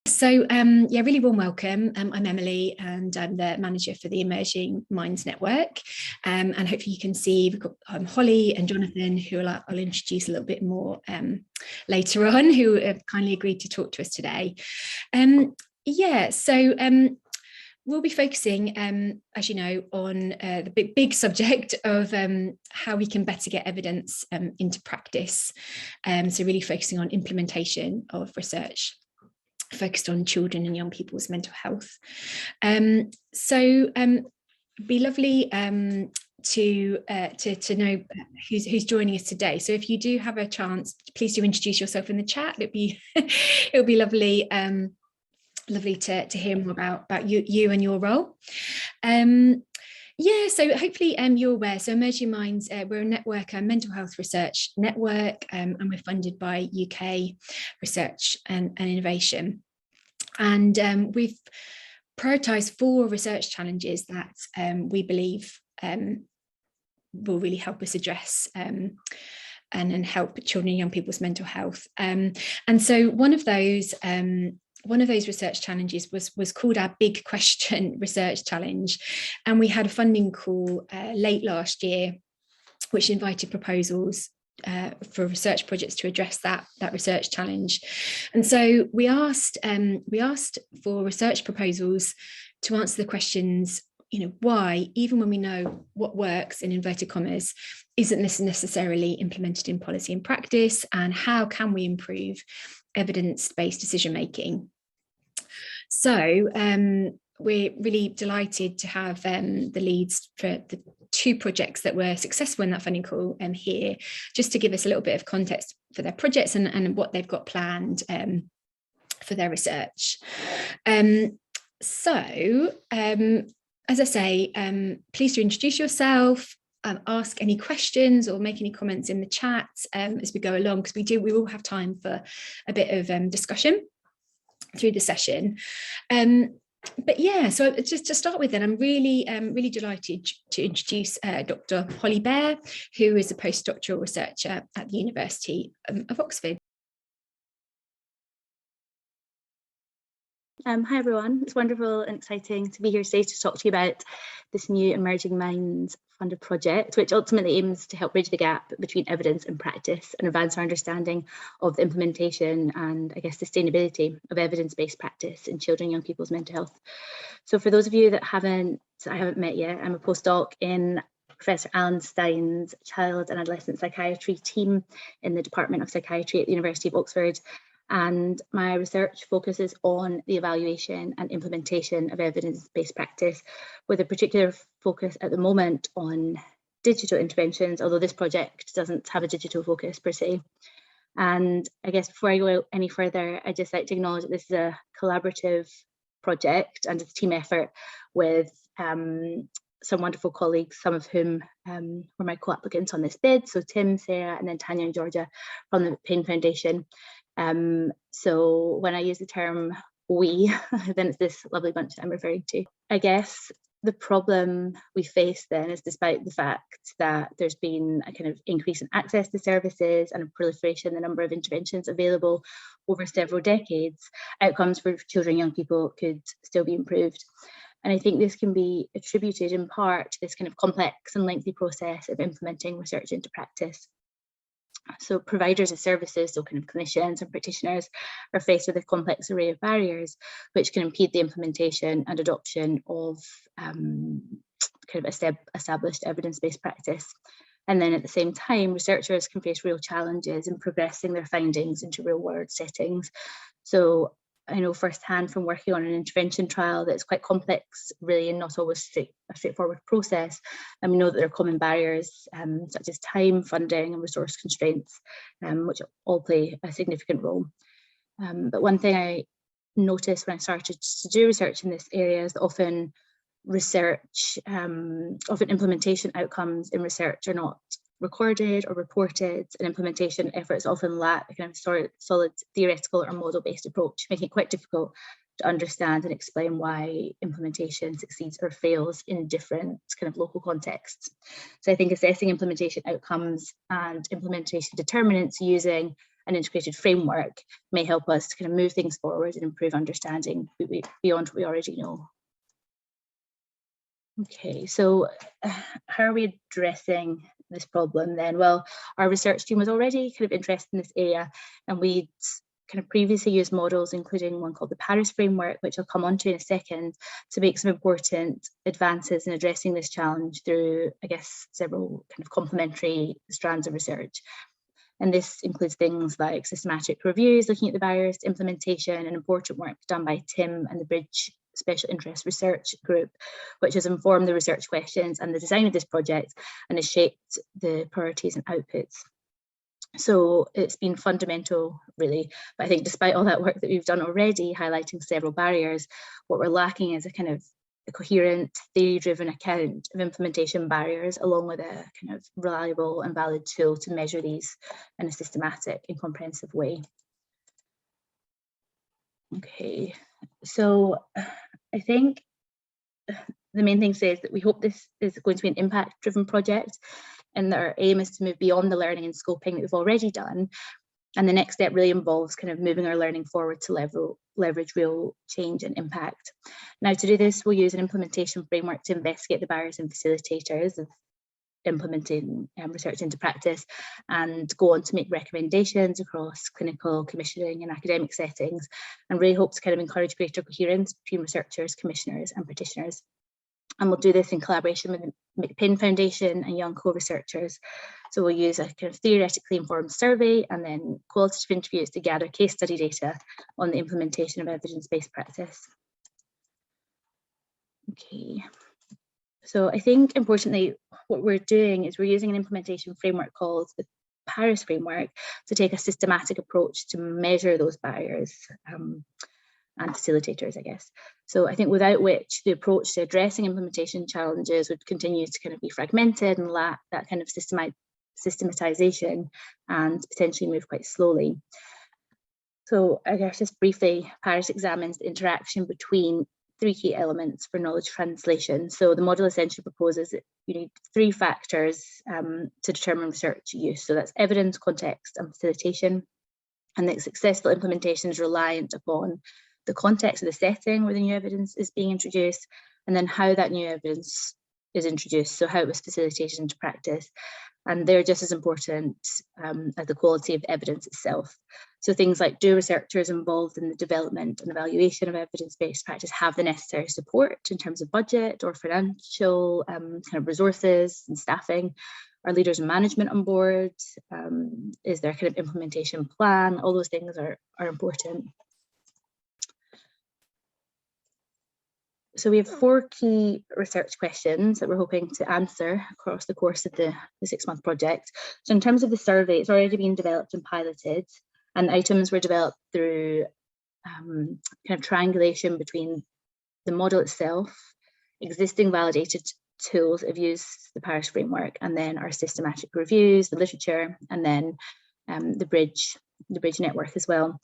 Yeah, really warm welcome. I'm Emily and I'm the manager for the Emerging Minds Network. And hopefully you can see we've got Holly and Jonathan, who I'll introduce a little bit more later on, who have kindly agreed to talk to us today. We'll be focusing, as you know, on the big subject of how we can better get evidence into practice. So really focusing on implementation of research focused on children and young people's mental health. Be lovely to know who's joining us today. So if you do have a chance, please do introduce yourself in the chat. It'll be lovely. Lovely to hear more about you and your role. So hopefully you're aware. So Emerging Minds, we're a network, a mental health research network, and we're funded by UK Research and Innovation. And we've prioritised 4 research challenges that we believe will really help us address and help children and young people's mental health. And so one of those research challenges was called our Big Question Research Challenge. And we had a funding call late last year, which invited proposals for research projects to address that research challenge. And so we asked for research proposals to answer the questions, why, even when we know what works, in inverted commas, isn't this necessarily implemented in policy and practice, and how can we improve evidence-based decision making? So we're really delighted to have the leads for the 2 projects that were successful in that funding call here, just to give us a little bit of context for their projects and what they've got planned for their research. As I say, please do introduce yourself, ask any questions or make any comments in the chat as we go along, because we will have time for a bit of discussion through the session. So just to start with, then, I'm really delighted to introduce Dr. Holly Bear, who is a postdoctoral researcher at the University of Oxford. Hi everyone, it's wonderful and exciting to be here today to talk to you about this new Emerging Minds funded project, which ultimately aims to help bridge the gap between evidence and practice and advance our understanding of the implementation and, I guess, sustainability of evidence-based practice in children and young people's mental health. So for those of you that I haven't met yet, I'm a postdoc in Professor Alan Stein's Child and Adolescent Psychiatry team in the Department of Psychiatry at the University of Oxford. And my research focuses on the evaluation and implementation of evidence-based practice, with a particular focus at the moment on digital interventions, although this project doesn't have a digital focus per se. And I guess before I go any further, I'd just like to acknowledge that this is a collaborative project and it's a team effort with some wonderful colleagues, some of whom were my co-applicants on this bid. So Tim, Sarah, and then Tanya and Georgia from the Pain Foundation. So when I use the term we, then it's this lovely bunch that I'm referring to. I guess the problem we face then is, despite the fact that there's been a kind of increase in access to services and a proliferation in the number of interventions available over several decades, outcomes for children and young people could still be improved. And I think this can be attributed in part to this kind of complex and lengthy process of implementing research into practice. So providers of services, so kind of clinicians and practitioners, are faced with a complex array of barriers which can impede the implementation and adoption of kind of established evidence-based practice. And then at the same time, researchers can face real challenges in progressing their findings into real-world settings. So I know firsthand from working on an intervention trial that it's quite complex, really, and not always a straightforward process. And we know that there are common barriers such as time, funding, and resource constraints, which all play a significant role. But one thing I noticed when I started to do research in this area is that often implementation outcomes in research are not recorded or reported, and implementation efforts often lack a kind of solid theoretical or model-based approach, making it quite difficult to understand and explain why implementation succeeds or fails in different kind of local contexts. So I think assessing implementation outcomes and implementation determinants using an integrated framework may help us to kind of move things forward and improve understanding beyond what we already know. Okay, so how are we addressing this problem then? Well, our research team was already kind of interested in this area, and we'd kind of previously used models, including one called the Paris framework, which I'll come on to in a second, to make some important advances in addressing this challenge through, I guess, several kind of complementary strands of research. And this includes things like systematic reviews, looking at the barriers to implementation, and important work done by Tim and the Bridge Special Interest Research Group, which has informed the research questions and the design of this project and has shaped the priorities and outputs. So it's been fundamental, really. But I think despite all that work that we've done already, highlighting several barriers, what we're lacking is a kind of a coherent, theory-driven account of implementation barriers, along with a kind of reliable and valid tool to measure these in a systematic and comprehensive way. Okay, so I think the main thing says that we hope this is going to be an impact-driven project, and that our aim is to move beyond the learning and scoping that we've already done. And the next step really involves kind of moving our learning forward to leverage real change and impact. Now, to do this, we'll use an implementation framework to investigate the barriers and facilitators of implementing research into practice, and go on to make recommendations across clinical, commissioning and academic settings, and really hope to kind of encourage greater coherence between researchers, commissioners and practitioners. And we'll do this in collaboration with the McPin Foundation and young co-researchers. So we'll use a kind of theoretically informed survey and then qualitative interviews to gather case study data on the implementation of evidence-based practice. Okay, so I think importantly, what we're doing is we're using an implementation framework called the Paris framework to take a systematic approach to measure those barriers and facilitators, I guess. So I think without which the approach to addressing implementation challenges would continue to kind of be fragmented and lack that kind of systematization and potentially move quite slowly. So I guess just briefly, Paris examines the interaction between three key elements for knowledge translation. So the model essentially proposes that you need three factors to determine research use. So that's evidence, context and facilitation. And that successful implementation is reliant upon the context of the setting where the new evidence is being introduced, and then how that new evidence is introduced, so how it was facilitated into practice. And they're just as important as the quality of evidence itself. So things like, do researchers involved in the development and evaluation of evidence-based practice have the necessary support in terms of budget or financial kind of resources and staffing? Are leaders and management on board? Is there a kind of implementation plan? All those things are important. So we have 4 key research questions that we're hoping to answer across the course of the 6-month project. So in terms of the survey, it's already been developed and piloted, and items were developed through kind of triangulation between the model itself, existing validated tools that have used the Paris framework, and then our systematic reviews, the literature, and then the bridge network as well.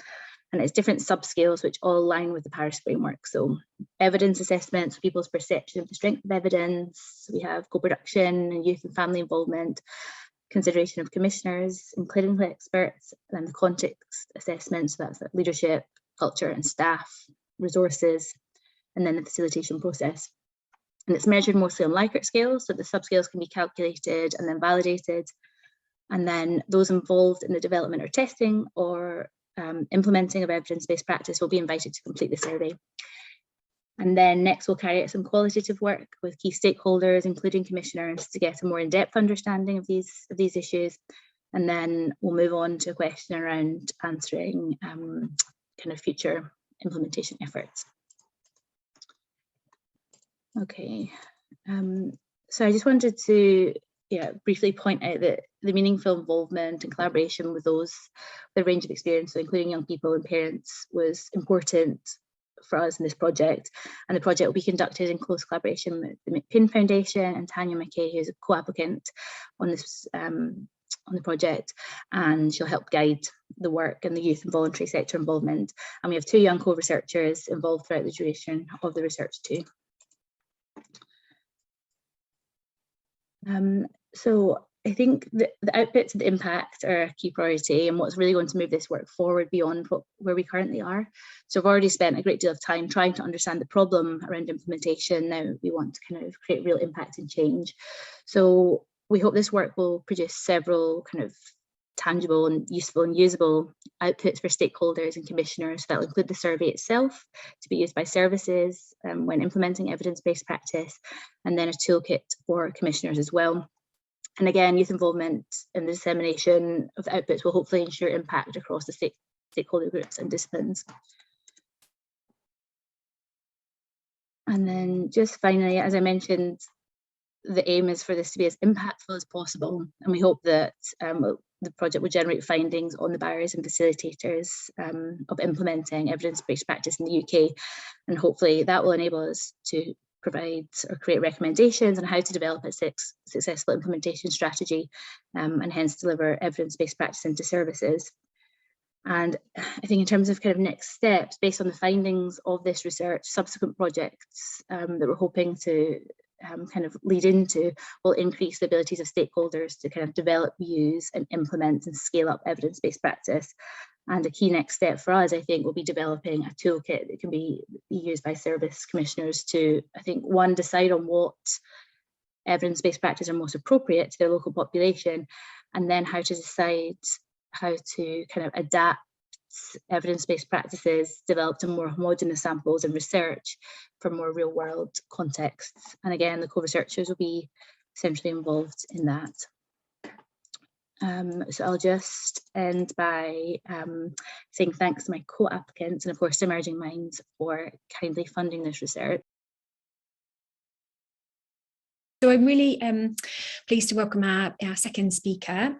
And it's different subscales which all align with the Paris framework. So evidence assessments, people's perception of the strength of evidence. We have co-production and youth and family involvement, consideration of commissioners and clinical experts, and then the context assessments, so that's like leadership, culture and staff, resources, and then the facilitation process. And it's measured mostly on Likert scales, so the subscales can be calculated and then validated. And then those involved in the development or testing or implementing of evidence-based practice will be invited to complete the survey. And then next we'll carry out some qualitative work with key stakeholders, including commissioners, to get a more in-depth understanding of these issues. And then we'll move on to a question around answering kind of future implementation efforts. Okay, so I just wanted to briefly point out that the meaningful involvement and collaboration with those with a range of experience, so including young people and parents, was important for us in this project. And the project will be conducted in close collaboration with the McPin Foundation and Tanya McKay, who's a co-applicant on this on the project, and she'll help guide the work and the youth and voluntary sector involvement. And we have 2 young co-researchers involved throughout the duration of the research too. So I think the outputs and the impact are a key priority, and what's really going to move this work forward beyond where we currently are. So I've already spent a great deal of time trying to understand the problem around implementation. Now we want to kind of create real impact and change. So we hope this work will produce several kind of tangible and useful and usable outputs for stakeholders and commissioners that will include the survey itself to be used by services when implementing evidence-based practice, and then a toolkit for commissioners as well. And again, youth involvement in the dissemination of the outputs will hopefully ensure impact across the stakeholder groups and disciplines. And then just finally, as I mentioned, the aim is for this to be as impactful as possible. And we hope that the project will generate findings on the barriers and facilitators of implementing evidence-based practice in the UK. And hopefully that will enable us to provide or create recommendations on how to develop a successful implementation strategy and hence deliver evidence-based practice into services. And I think in terms of kind of next steps, based on the findings of this research, subsequent projects that we're hoping to kind of lead into will increase the abilities of stakeholders to kind of develop, use and implement and scale up evidence-based practice. And a key next step for us, I think, will be developing a toolkit that can be used by service commissioners to, I think, one, decide on what evidence-based practice are most appropriate to their local population, and then how to decide how to kind of adapt evidence-based practices developed in more homogeneous samples and research for more real-world contexts. And again, the co-researchers will be centrally involved in that. So I'll just end by saying thanks to my co-applicants and of course Emerging Minds for kindly funding this research. So I'm really pleased to welcome our second speaker.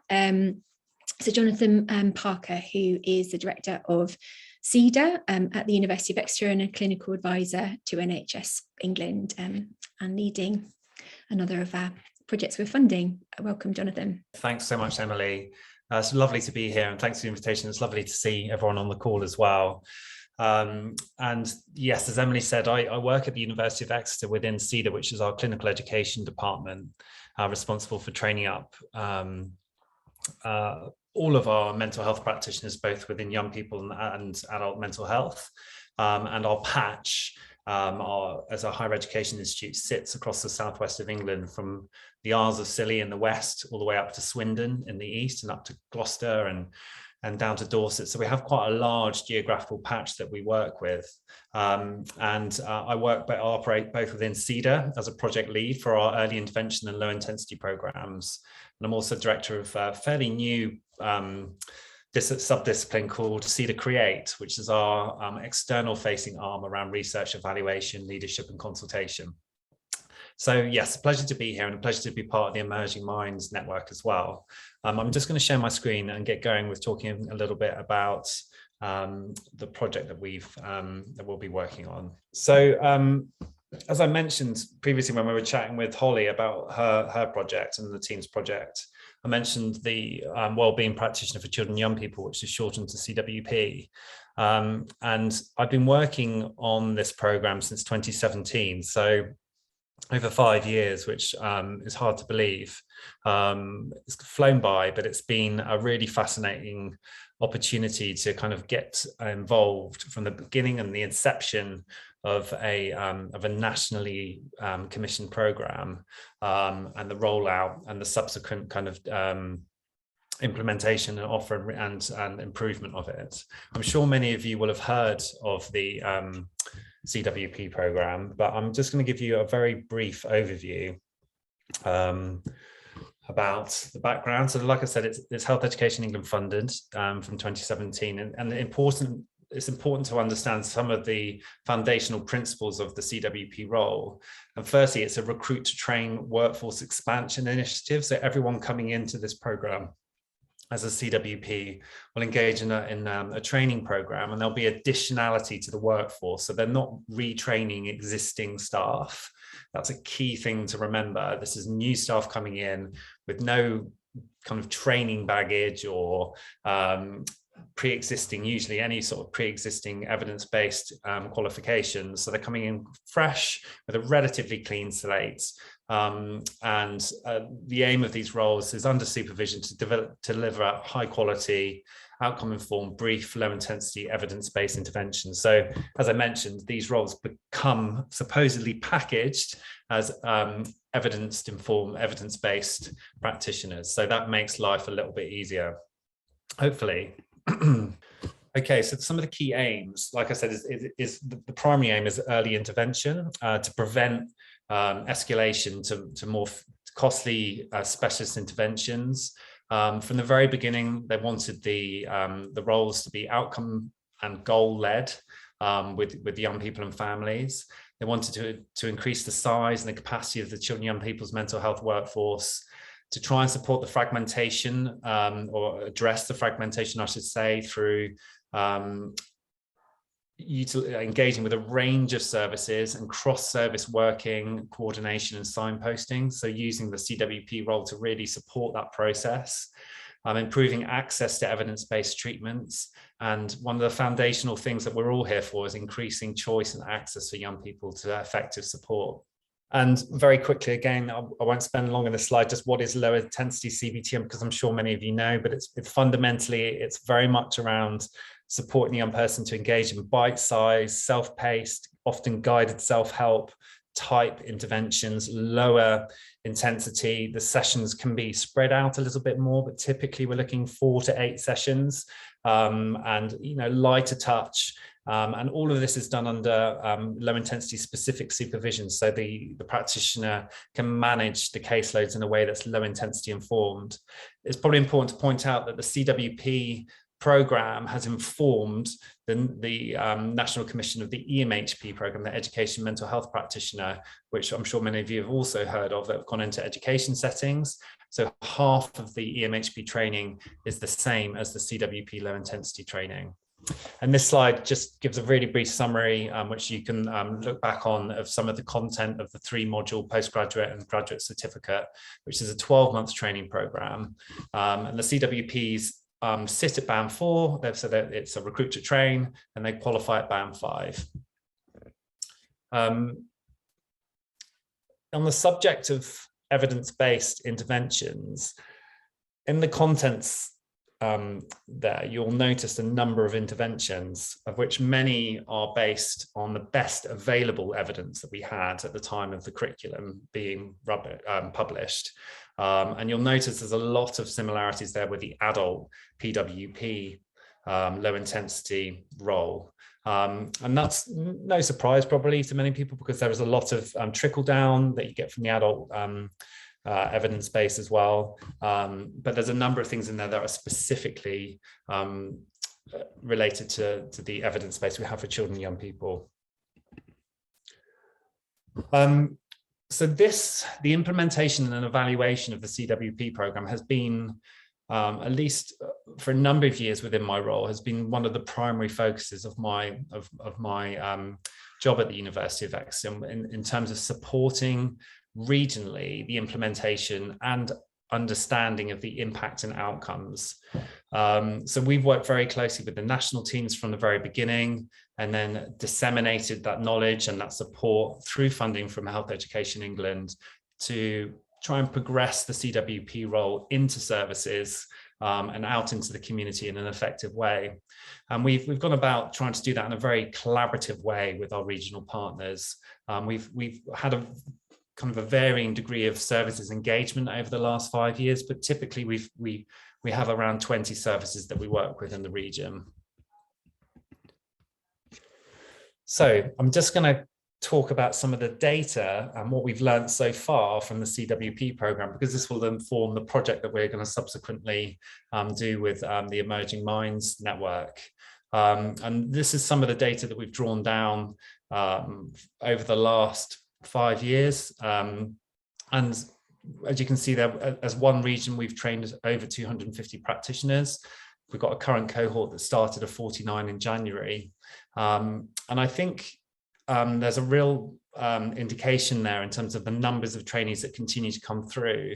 So Jonathan Parker, who is the Director of CEDA at the University of Exeter and a clinical advisor to NHS England and leading another of our projects we're funding. Welcome, Jonathan. Thanks so much, Emily. It's lovely to be here and thanks for the invitation. It's lovely to see everyone on the call as well. And yes, as Emily said, I work at the University of Exeter within CEDA, which is our clinical education department, responsible for training up all of our mental health practitioners, both within young people and adult mental health. And our patch as a higher education institute sits across the southwest of England, from the Isles of Scilly in the west all the way up to Swindon in the east and up to Gloucester and down to Dorset. So we have quite a large geographical patch that we work with. I operate both within CEDA as a project lead for our early intervention and low intensity programs. And I'm also director of a fairly new sub-discipline called CEDA Create, which is our external facing arm around research, evaluation, leadership and consultation. So yes, a pleasure to be here and a pleasure to be part of the Emerging Minds network as well. I'm just going to share my screen and get going with talking a little bit about the project that we'll be working on. So as I mentioned previously when we were chatting with Holly about her project and the team's project, I mentioned the Wellbeing Practitioner for Children and Young People, which is shortened to CWP. And I've been working on this program since 2017. So over 5 years, which is hard to believe. It's flown by, but it's been a really fascinating opportunity to kind of get involved from the beginning and the inception of a nationally commissioned program and the rollout and the subsequent kind of implementation and offer and improvement of it. I'm sure many of you will have heard of the CWP program, but I'm just going to give you a very brief overview about the background. So like I said, it's Health Education England funded from 2017, and it's important to understand some of the foundational principles of the CWP role. And firstly, it's a recruit to train workforce expansion initiative. So everyone coming into this program as a CWP will engage in a training program, and there'll be additionality to the workforce. So they're not retraining existing staff. That's a key thing to remember. This is new staff coming in with no kind of training baggage or pre-existing, usually any sort of pre-existing evidence-based qualifications. So they're coming in fresh with a relatively clean slate, The aim of these roles is under supervision to deliver high quality, outcome-informed, brief, low-intensity, evidence-based interventions. So, as I mentioned, these roles become supposedly packaged as evidence-informed, evidence-based practitioners. So that makes life a little bit easier, hopefully. Okay, so some of the key aims, like I said, is the primary aim is early intervention to prevent escalation to more costly specialist interventions. From the very beginning, they wanted the roles to be outcome and goal led with young people and families. They wanted to increase the size and the capacity of the children and young people's mental health workforce, to try and support the fragmentation or address the fragmentation, I should say, through engaging with a range of services and cross-service working, coordination and signposting. So using the CWP role to really support that process, improving access to evidence-based treatments. And one of the foundational things that we're all here for is increasing choice and access for young people to effective support. And very quickly, again, I won't spend long on this slide, just what is low intensity CBT, because I'm sure many of you know, but it's fundamentally, it's very much around supporting the young person to engage in bite-sized, self-paced, often guided self-help type interventions, lower intensity. The sessions can be spread out a little bit more, but typically we're looking 4 to 8 sessions, and lighter touch. And all of this is done under low intensity specific supervision. So the practitioner can manage the caseloads in a way that's low intensity informed. It's probably important to point out that the CWP program has informed the National Commission of the EMHP program, the Education Mental Health Practitioner, which I'm sure many of you have also heard of, that have gone into education settings. So half of the EMHP training is the same as the CWP low intensity training. And this slide just gives a really brief summary, which you can look back on, of some of the content of the 3-module postgraduate and graduate certificate, which is a 12-month training program. And the CWPs sit at band 4, so that it's a recruit to train, and they qualify at band 5. On the subject of evidence-based interventions, in the contents there, you'll notice a number of interventions, of which many are based on the best available evidence that we had at the time of the curriculum being published. And you'll notice there's a lot of similarities there with the adult PWP low intensity role. And that's no surprise probably to many people, because there is a lot of trickle down that you get from the adult evidence base as well. But there's a number of things in there that are specifically related to the evidence base we have for children and young people. So the implementation and evaluation of the CWP program has been, at least for a number of years within my role, has been one of the primary focuses of my job at the University of Exeter, in terms of supporting regionally the implementation and understanding of the impact and outcomes. So we've worked very closely with the national teams from the very beginning, and then disseminated that knowledge and that support through funding from Health Education England to try and progress the CWP role into services and out into the community in an effective way. And we've gone about trying to do that in a very collaborative way with our regional partners. We've had a kind of a varying degree of services engagement over the last 5 years, but typically we have around 20 services that we work with in the region. So I'm just going to talk about some of the data and what we've learned so far from the CWP program, because this will inform the project that we're going to subsequently do with the Emerging Minds Network. And this is some of the data that we've drawn down over the last 5 years. And as you can see there, as one region, we've trained over 250 practitioners. We've got a current cohort that started at 49 in January. And I think there's a real indication there in terms of the numbers of trainees that continue to come through,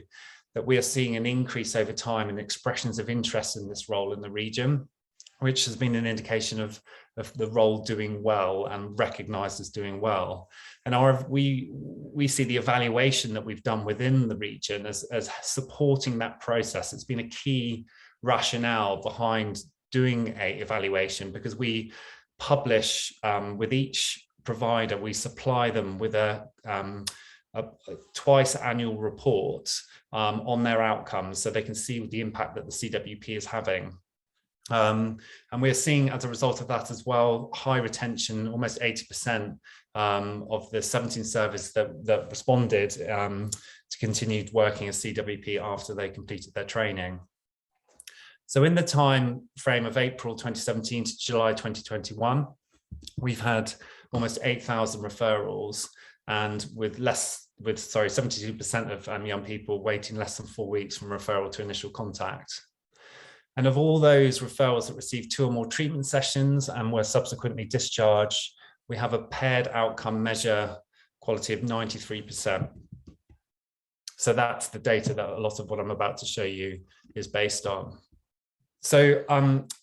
that we are seeing an increase over time in expressions of interest in this role in the region. which has been an indication of the role doing well and recognised as doing well. And we see the evaluation that we've done within the region as supporting that process. It's been a key rationale behind doing a evaluation, because we publish with each provider, we supply them with a twice annual report on their outcomes, so they can see the impact that the CWP is having. And we're seeing, as a result of that as well, high retention, almost 80% of the 17 services that responded to continued working as CWP after they completed their training. So in the time frame of April 2017 to July 2021, we've had almost 8,000 referrals, and with 72% of young people waiting less than 4 weeks from referral to initial contact. And of all those referrals that received 2 or more treatment sessions and were subsequently discharged, we have a paired outcome measure quality of 93%. So that's the data that a lot of what I'm about to show you is based on. So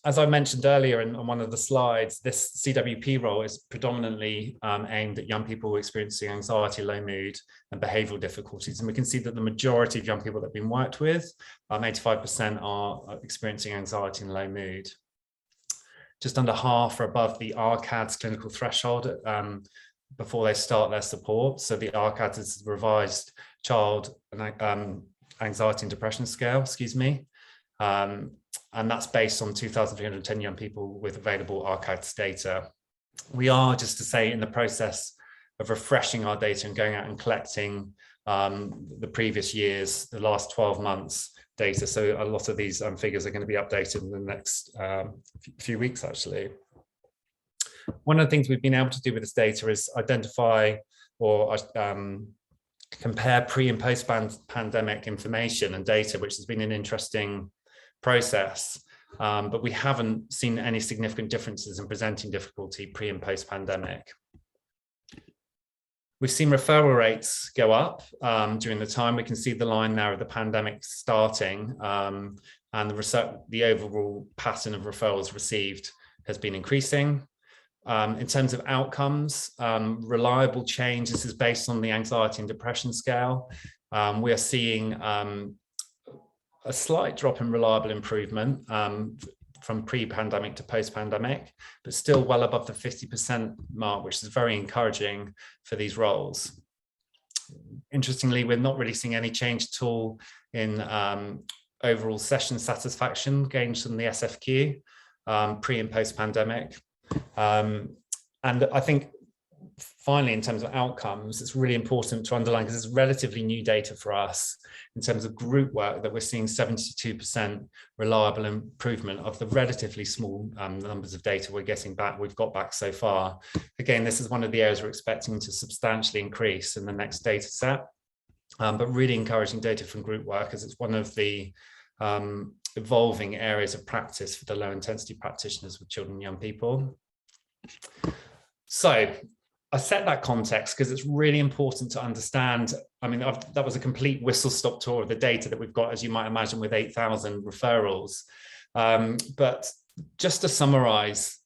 as I mentioned earlier on one of the slides, this CWP role is predominantly aimed at young people experiencing anxiety, low mood, and behavioural difficulties. And we can see that the majority of young people that have been worked with, 85% are experiencing anxiety and low mood. Just under half are above the RCADS clinical threshold before they start their support. So the RCADS is the revised Child Anxiety and Depression Scale, and that's based on 2,310 young people with available RCADS data. We are, just to say, in the process of refreshing our data and going out and collecting the previous years, the last 12 months data. So a lot of these figures are going to be updated in the next few weeks, actually. One of the things we've been able to do with this data is identify or compare pre and post pandemic information and data, which has been an interesting process, but we haven't seen any significant differences in presenting difficulty pre and post pandemic. We've seen referral rates go up during the time. We can see the line now of the pandemic starting, and the overall pattern of referrals received has been increasing. In terms of outcomes, reliable change, this is based on the anxiety and depression scale. We are seeing a slight drop in reliable improvement from pre-pandemic to post-pandemic, but still well above the 50% mark, which is very encouraging for these roles. Interestingly, we're not really seeing any change at all in overall session satisfaction gains from the SFQ pre and post-pandemic. And I think finally, in terms of outcomes, it's really important to underline, because it's relatively new data for us in terms of group work, that we're seeing 72% reliable improvement of the relatively small numbers of data we've got back so far. Again, this is one of the areas we're expecting to substantially increase in the next data set, but really encouraging data from group work, as it's one of the evolving areas of practice for the low intensity practitioners with children and young people. So I set that context because it's really important to understand. I mean, that was a complete whistle-stop tour of the data that we've got, as you might imagine, with 8,000 referrals. But just to summarize,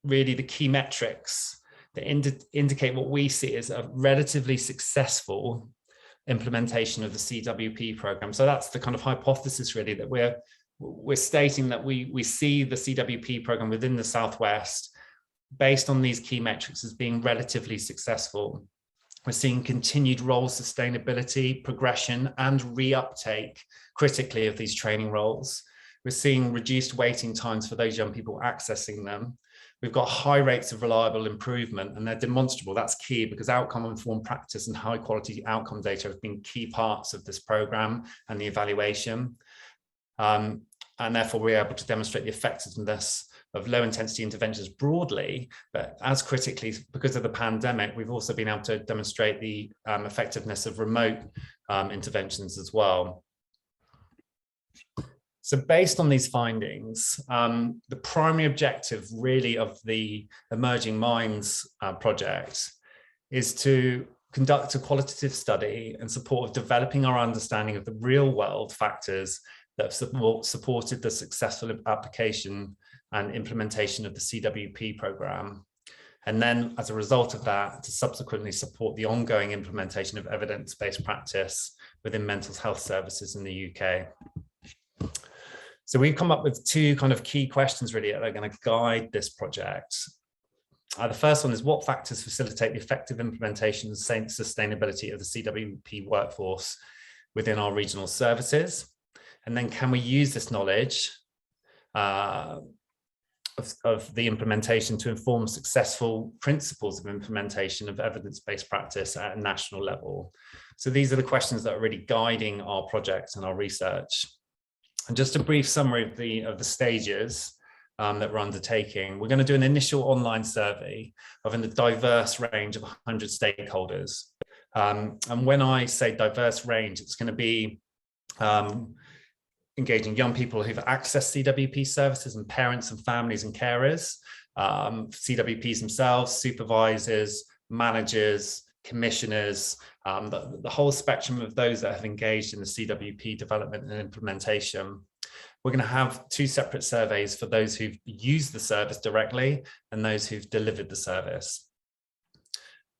really the key metrics that indicate what we see as a relatively successful implementation of the CWP program. So that's the kind of hypothesis, really, that we're stating that we see the CWP program within the Southwest, based on these key metrics, as being relatively successful. We're seeing continued role sustainability, progression, and reuptake, critically, of these training roles. We're seeing reduced waiting times for those young people accessing them. We've got high rates of reliable improvement, and they're demonstrable. That's key, because outcome-informed practice and high-quality outcome data have been key parts of this program and the evaluation. And therefore, we're able to demonstrate the effectiveness of low-intensity interventions broadly, but as critically, because of the pandemic, we've also been able to demonstrate the effectiveness of remote interventions as well. So based on these findings, the primary objective, really, of the Emerging Minds project is to conduct a qualitative study in support of developing our understanding of the real-world factors that have supported the successful application and implementation of the CWP programme. And then as a result of that, to subsequently support the ongoing implementation of evidence-based practice within mental health services in the UK. So we've come up with two kind of key questions really that are going to guide this project. The first one is, what factors facilitate the effective implementation and sustainability of the CWP workforce within our regional services? And then can we use this knowledge of the implementation to inform successful principles of implementation of evidence-based practice at a national level? So these are the questions that are really guiding our project and our research. And just a brief summary of the stages that we're undertaking. We're going to do an initial online survey of a diverse range of 100 stakeholders. And when I say diverse range, it's going to be engaging young people who've accessed CWP services and parents and families and carers, CWPs themselves, supervisors, managers, commissioners, the whole spectrum of those that have engaged in the CWP development and implementation. We're going to have two separate surveys for those who've used the service directly and those who've delivered the service.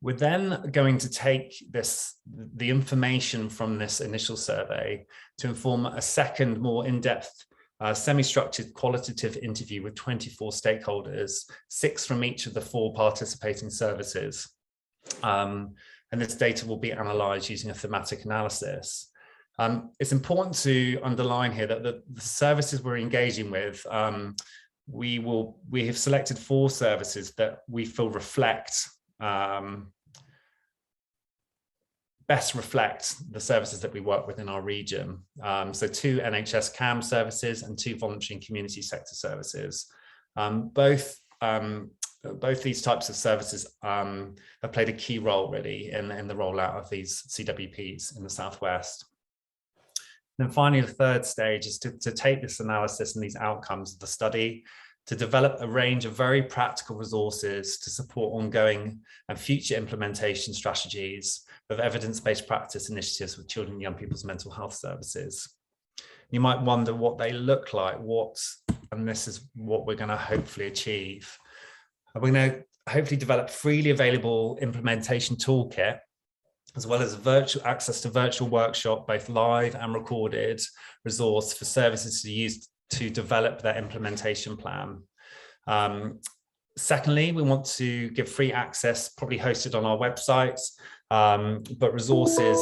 We're then going to take the information from this initial survey to inform a second, more in-depth, semi-structured qualitative interview with 24 stakeholders, 6 from each of the 4 participating services. And this data will be analysed using a thematic analysis. It's important to underline here that the services we're engaging with, we have selected 4 services that we feel best reflect the services that we work with in our region. So 2 NHS CAM services and 2 voluntary and community sector services. Both these types of services have played a key role really in the rollout of these CWPs in the Southwest. And then finally, the third stage is to take this analysis and these outcomes of the study to develop a range of very practical resources to support ongoing and future implementation strategies of evidence-based practice initiatives with children and young people's mental health services. You might wonder what they look like, and this is what we're going to hopefully achieve. We're going to hopefully develop freely available implementation toolkit, as well as virtual access to virtual workshop, both live and recorded resource for services to use to develop their implementation plan. Secondly, we want to give free access, probably hosted on our website, but resources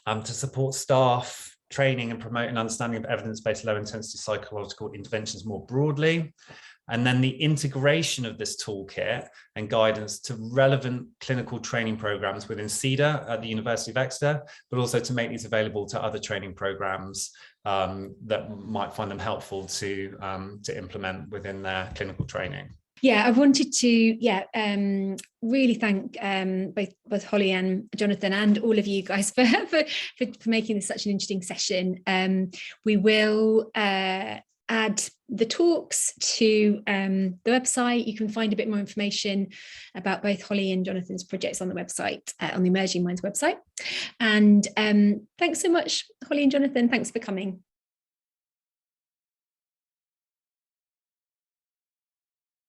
to support staff, training and promote an understanding of evidence-based low-intensity psychological interventions more broadly. And then the integration of this toolkit and guidance to relevant clinical training programs within CEDA at the University of Exeter, but also to make these available to other training programs that might find them helpful to implement within their clinical training. Yeah, I wanted to really thank both Holly and Jonathan and all of you guys for making this such an interesting session. We will add the talks to the website. You can find a bit more information about both Holly and Jonathan's projects on the website, on the Emerging Minds website. And thanks so much, Holly and Jonathan. Thanks for coming.